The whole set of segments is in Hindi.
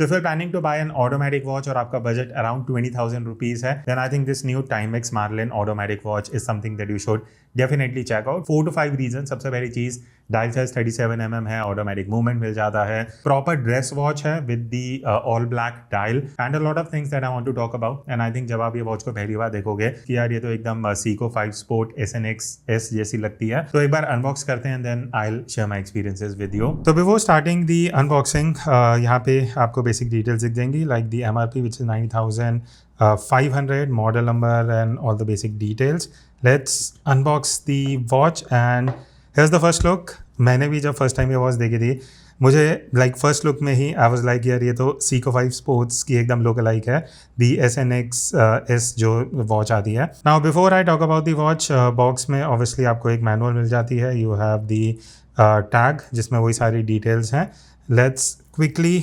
So if you're planning to buy an automatic watch और आपका budget around 20,000 rupees है, then I think this new TIMEX Marlin automatic watch is something that you should definitely check out. 4 to 5 reasons. सबसे पहली चीज डायल साइज 37 mm है, ऑटोमेटिक मूवमेंट मिल जाता है, प्रॉपर ड्रेस वॉच है with the all black dial and a lot of things that I want to talk about. And I think जब आप ये वॉच को पहली बार देखोगे कि यार ये तो एकदम Seiko 5 Sport SNX S जैसी लगती है, तो एक बार अनबॉक्स करते हैं, then I will share my experiences with you. तो बिफोर स्टार्टिंग दी अनबॉक्सिंग यहाँ पे आपको बेसिक डिटेल्स दिख जाएंगी, like the MRP which is 90,500, model number and all the basic details. Let's unbox the watch and here's the first look. मैंने भी जब फर्स्ट टाइम ये वॉच देखी थी, मुझे लाइक फर्स्ट लुक में ही आई वाज लाइक यार ये तो Seiko 5 स्पोर्ट्स की एकदम लुक लाइक है, दी SNX S जो वॉच आती है. Now before I talk about the watch, box में ऑब्वियसली आपको एक मैनुअल मिल जाती है. यू हैव दी टैग जिसमें वही सारी डिटेल्स हैं. Let's quickly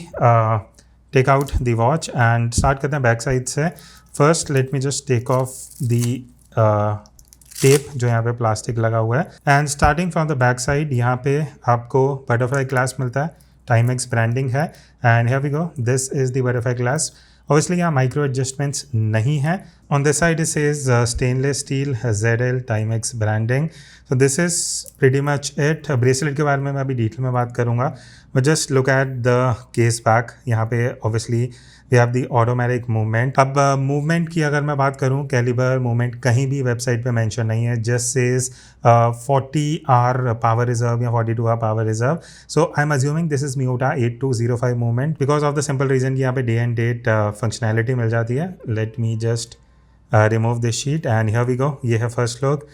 take out the watch and start करते हैं बैक साइड से. First let me just take off the tape जो यहाँ पे प्लास्टिक लगा हुआ है. And starting from the back side यहाँ पे आपको बटरफ्लाई ग्लास मिलता है, टाइमेक्स ब्रांडिंग है. And here we go, this is the butterfly glass. Obviously यहाँ माइक्रो एडजस्टमेंट्स नहीं है. On this side it says stainless steel ZL Timex branding. So this is pretty much it. Bracelet के बारे में मैं अभी डिटेल में बात करूँगा, but just look at the case back. यहाँ पे obviously we have the automatic movement. अब मूवमेंट की अगर मैं बात करूँ, कैलिबर मूवमेंट कहीं भी वेबसाइट पे मेंशन नहीं है. Just says 40 hour power reserve या 42 hour power reserve. So I am assuming this is Miyota 8205 movement because of the simple reason कि यहाँ पे डे एंड डेट फंक्शनैलिटी मिल जाती है. Let me just remove this sheet and here we go. ये है first look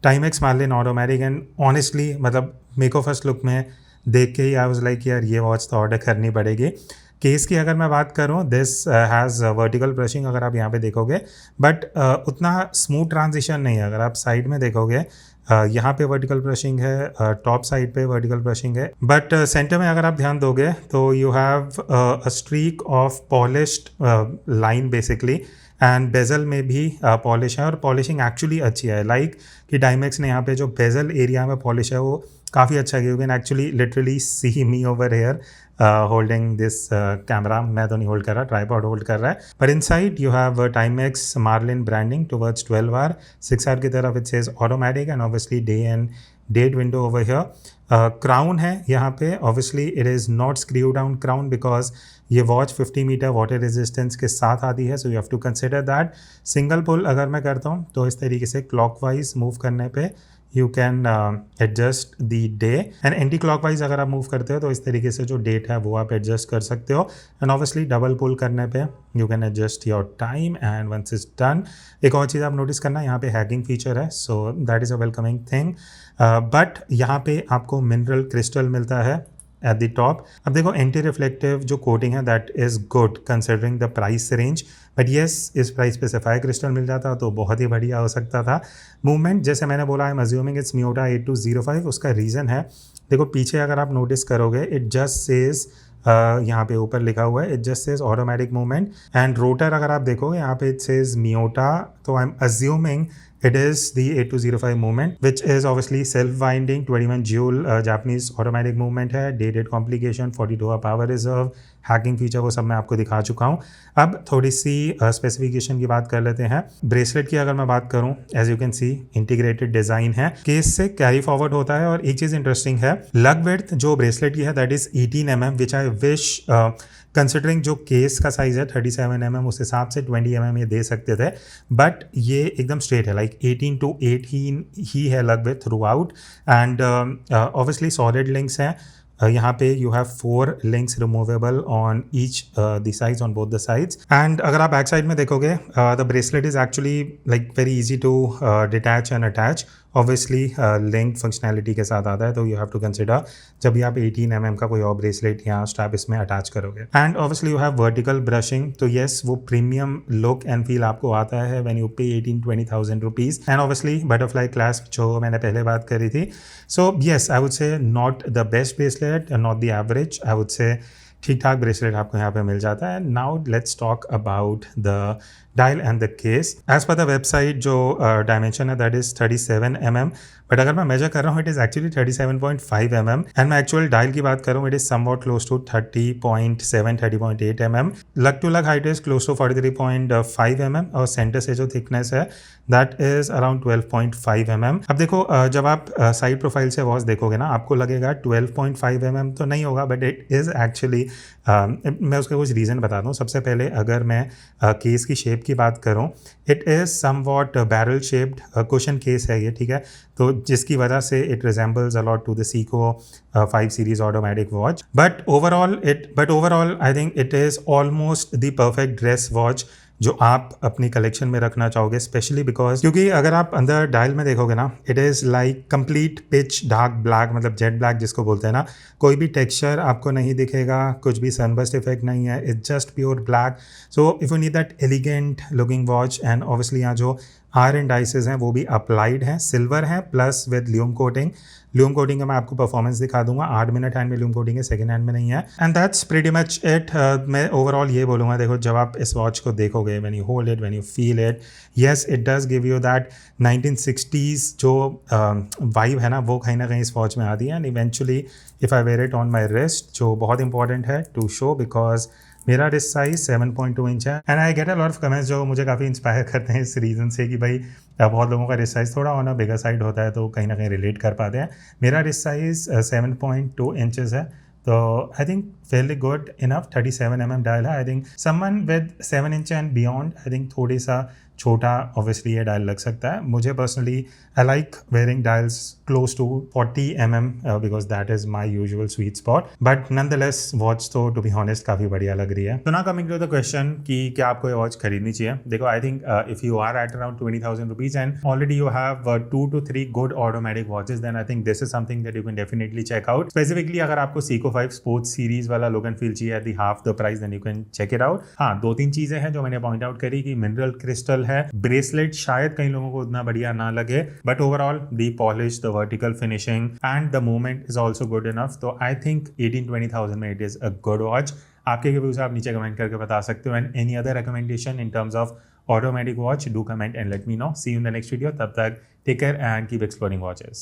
Timex Marlin automatic. And honestly मतलब मेरे को फर्स्ट लुक में देख के ही आई वाज लाइक यार ये वॉच तो ऑर्डर करनी पड़ेगी. केस की अगर मैं बात करूँ, दिस हैज़ वर्टिकल ब्रशिंग अगर आप यहाँ पे देखोगे, बट उतना स्मूथ ट्रांजिशन नहीं है. अगर आप साइड में देखोगे यहाँ पे वर्टिकल ब्रशिंग है, टॉप साइड पे वर्टिकल ब्रशिंग है, बट सेंटर में अगर आप ध्यान दोगे तो you have a streak of polished line basically. And bezel में भी पॉलिश है और पॉलिशिंग एक्चुअली अच्छी है. लाइक कि टाइमेक्स ने यहाँ पे जो बेजल एरिया में पॉलिश है वो काफ़ी अच्छा है. You can actually literally see me over here holding this camera. मैं तो नहीं होल्ड कर रहा, ट्राइपॉड होल्ड कर रहा है. पर inside you have Timex Marlin branding towards 12 hour. 6 hour की तरफ it says automatic and obviously day and date window over here. Crown है यहाँ पे. Obviously it is not screw down crown because ये वॉच 50 मीटर वाटर रेजिस्टेंस के साथ आती है. So you have to consider that. Single pull अगर मैं करता हूँ तो इस तरीके से क्लॉकवाइज मूव करने पे you can adjust the day. And anti clockwise अगर आप मूव करते हो तो इस तरीके से जो डेट है वो आप एडजस्ट कर सकते हो. एंड ऑब्वियसली डबल पुल करने पे you can adjust your time and once is done. एक और चीज़ आप नोटिस करना, यहाँ पे हैकिंग फीचर है, so that is a welcoming thing. But यहाँ पे आपको मिनरल क्रिस्टल मिलता है एट द टॉप. अब देखो एंटी रिफ्लेक्टिव जो कोटिंग है that is good considering the price range. But yes, इस प्राइस पे सफाया क्रिस्टल मिल जाता तो बहुत ही बढ़िया हो सकता था. मूवमेंट जैसे मैंने बोला, आई एम अज्यूमिंग इट्स Miyota 8205. उसका रीज़न है, देखो पीछे अगर आप नोटिस करोगे इट जस्ट सेज यहाँ पे ऊपर लिखा हुआ है, it just says automatic movement. And rotor अगर आप देखोगे यहाँ पे इट सेज Miyota. तो आई am assuming it is the 8205 movement which is obviously self winding 21 joule Japanese automatic movement है. dated complication 42 hour power reserve, hacking feature वो सब मैं आपको दिखा चुका हूँ. अब थोड़ी सी स्पेसिफिकेशन की बात कर लेते हैं. ब्रेसलेट की अगर मैं बात करूँ, as you can see integrated design है, केस से कैरी फॉरवर्ड होता है. और एक चीज़ इंटरेस्टिंग है, लग विड्थ जो ब्रेसलेट की है that is 18 mm which I wish considering जो केस का साइज़ है 37 mm उस हिसाब से 20 mm ये दे सकते थे. बट ये एकदम स्ट्रेट है, लाइक 18 to 18 ही है lug width throughout. And obviously solid links हैं. यहाँ पे you have 4 links removable on each the sides, on both the sides. And अगर आप बैक साइड में देखोगे, the bracelet is actually like very easy to detach and attach. Obviously link functionality के साथ आता है, तो यू हैव टू कंसिडर जब भी आप 18 mm का कोई और ब्रेसलेट या स्ट्रैप इसमें अटैच करोगे. And obviously you have vertical brushing. तो येस, वो प्रीमियम लुक एंड फील आपको आता है व्हेन यू पे 18-20,000 rupees. And obviously butterfly clasp जो मैंने पहले बात करी थी. So yes, I would say not the best bracelet, not the average. I would say ठीक ठाक ब्रेसलेट आपको यहाँ पे मिल जाता है। Now let's talk about the dial and the case. As per the website जो डायमेंशन है दैट इज 37 mm, बट अगर मैं मेजर कर रहा हूँ it is actually 37.5 mm, and मैं एक्चुअल डायल की बात करूँ it is somewhat close to 30.7 30.8 mm। Lug to lug height is close to 43.5 mm, और सेंटर से जो थिकनेस है दैट इज अराउंड 12.5 mm। अब देखो जब आप साइड प्रोफाइल से वॉच देखोगे ना आपको लगेगा 12.5 mm तो नहीं होगा, बट इट इज़ एक्चुअली मैं उसका कुछ रीज़न बताता हूँ। सबसे पहले अगर मैं केस की शेप की बात करूँ, it is somewhat barrel shaped cushion case है ये, ठीक है, तो जिसकी वजह से it resembles a lot to the Seiko 5 series automatic watch. But overall I think it is almost the perfect dress watch जो आप अपनी कलेक्शन में रखना चाहोगे, स्पेशली बिकॉज क्योंकि अगर आप अंदर डायल में देखोगे ना it is like complete pitch dark black, मतलब जेट ब्लैक जिसको बोलते हैं ना, कोई भी टेक्सचर आपको नहीं दिखेगा, कुछ भी सनबर्स्ट इफेक्ट नहीं है, it's just pure black. So if you need that elegant looking watch, and obviously यहाँ जो आर एंड डाइसेस हैं वो भी अप्लाइड हैं, सिल्वर है प्लस विद ल्यूम कोटिंग। ल्यूम कोटिंग का मैं आपको परफॉर्मेंस दिखा दूंगा, 8 मिनट हैंड में ल्यूम कोटिंग है, सेकंड हैंड में नहीं है, and that's pretty much it. मैं ओवरऑल ये बोलूँगा, देखो जब आप इस वॉच को देखोगे, when you hold it, when you feel it, yes it does give you that 1960s जो वाइब है ना वो कहीं ना कहीं इस वॉच में आती है। And eventually if I wear it on my wrist, जो बहुत इंपॉर्टेंट है टू शो, बिकॉज मेरा रिस्ट साइज 7.2 इंच है, and I get a lot of comments जो मुझे काफ़ी इंस्पायर करते हैं इस रीज़न से कि भाई बहुत लोगों का रिस्ट साइज थोड़ा ऑन बिगर साइड होता है तो कहीं ना कहीं रिलेट कर पाते हैं। मेरा रिस्ट साइज 7.2 इंचेस है, तो I think fairly good enough. 37 mm dial है। I think someone with 7 inch and beyond I think थोड़ी सा छोटा ऑब्वियसली ये डायल लग सकता है। मुझे personally I like wearing dials close to 40 mm because that is my usual sweet spot, but nonetheless watch तो टू बी हॉनेस्ट काफ़ी बढ़िया लग रही है। तो ना कमिंग टू द क्वेश्चन कि क्या आपको ये वॉच खरीदनी चाहिए, देखो I think if you are at around 20,000 rupees and already you have 2 to 3 good automatic watches, then I think this is something that you can definitely check out. Specifically अगर आपको Seiko 5 स्पोर्ट्स सीरीज वाला लुक एंड फील चाहिए at the half the price, then you can check it out. हाँ, 2-3 चीजें हैं जो मैंने पॉइंट आउट करी कि मिनरल क्रिस्टल है, ब्रेसलेट शायद कई लोगों को उतना बढ़िया ना लगे, but overall the polish, the vertical finishing and the movement is also good enough. तो आई थिंक 18-20,000 में it is a good watch. आपके व्यूज आप नीचे कमेंट करके बता सकते हो, and any other recommendation in terms of automatic watch, do comment and let me know. See you in the next video. तब तक take care and keep exploring watches.